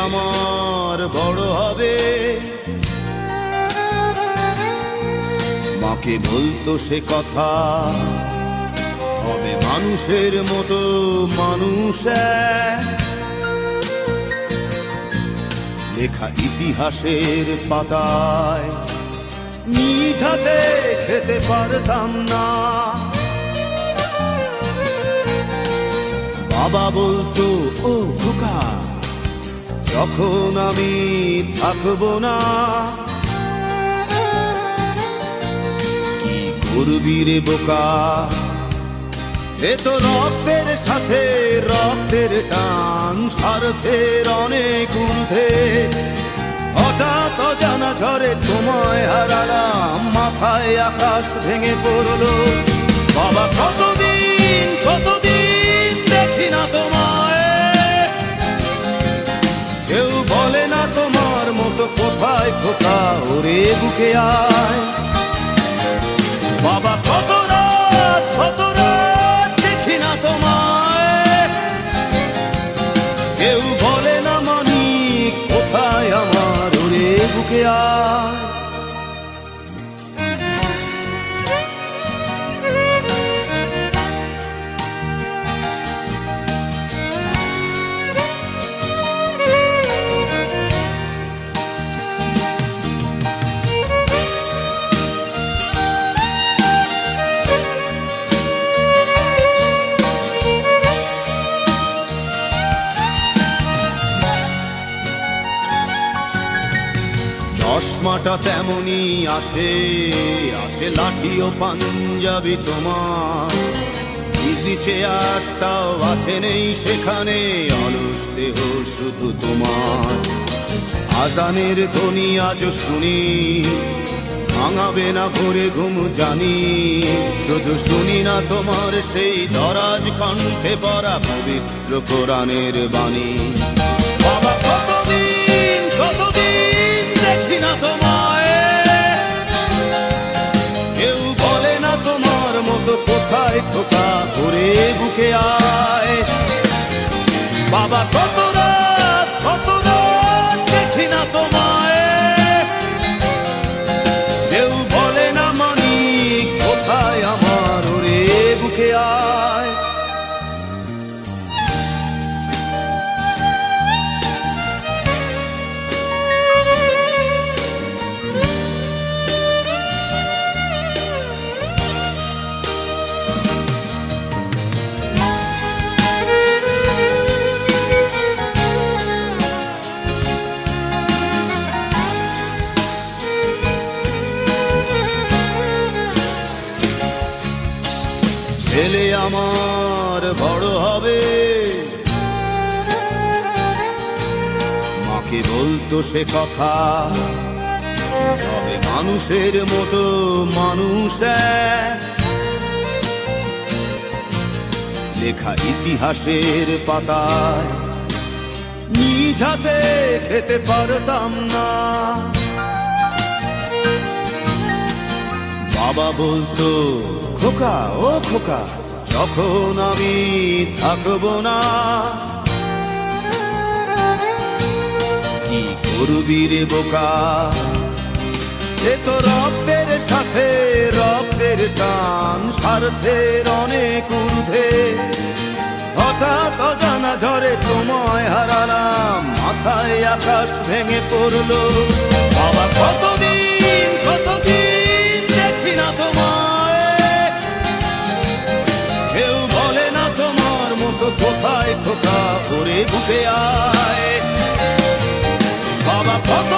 আমার বড় হবে। মাকে বলতো সে কথা, হবে মানুষের মতো মানুষ এক। লেখা ইতিহাসের পাতায় নিজ হাতে খেতে পারতাম না। বাবা বলতো, ও খোকা, যখন আমি থাকবো না, কি করবি রে বোকা, এ তো রক্তের সাথে রক্তের টান, স্বার্থের অনেক ঊর্ধ্বে। হঠাৎ অজানা ঝড়ে তোমায় হারালাম, মাথায় আকাশ ভেঙে পড়লো। বাবা কতদিন কতদিন দেখি না তোমায়, কেউ বলে না তোমার মতো কোথায় খোকা, ওরে বুকে আয়। বাবা কত রাত দেখি না তোমায়, কেউ বলে না মানিক কোথায় আমার, ওরে বুকে আয়। চশমাটা তেমনি আছে, আছে লাঠি ও পাঞ্জাবি তোমার। ইজি চেয়ারটাও আছে, নেই সেখানে অলস দেহ শুধু তোমার। আজানের ধ্বনি আজ শুনি, ভাঙাবে না ভোরে ঘুম জানি, শুধু শুনি না তোমার সেই দরাজ কণ্ঠে পড়া পবিত্র কোরআনের বাণী। বাবা কতদিন কতদিন দেখি না তোমায়, কেউ বলে না তোমার মতো কোথায় খোকা, ওরে বুকে আয়। বাবা কত রাত দেখি না তোমায়, কেউ বলে না মানিক কোথায় আমার, ওরে বুকে আয়। ছেলে আমার বড় হবে, মাকে বলতো সে কথা, হবে মানুষের মতো মানুষ এক। লেখা ইতিহাসের পাতায় নিজ হাতে খেতে পারতাম না। বাবা বলতো, খোকা ও খোকা, যখন আমি থাকবো না, কি করবি রে বোকা, এ তো রক্তের সাথে রক্তের টান, স্বার্থের অনেক ঊর্ধ্বে। হঠাৎ অজানা ঝড়ে তোমায় হারালাম, মাথায় আকাশ ভেঙে পড়লো। বাবা কতদিন কতদিন দেখি না তোমায়, কেউ বলে না তোমার মতো কোথায় খোকা, ওরে বুকে আয়। বাবা কত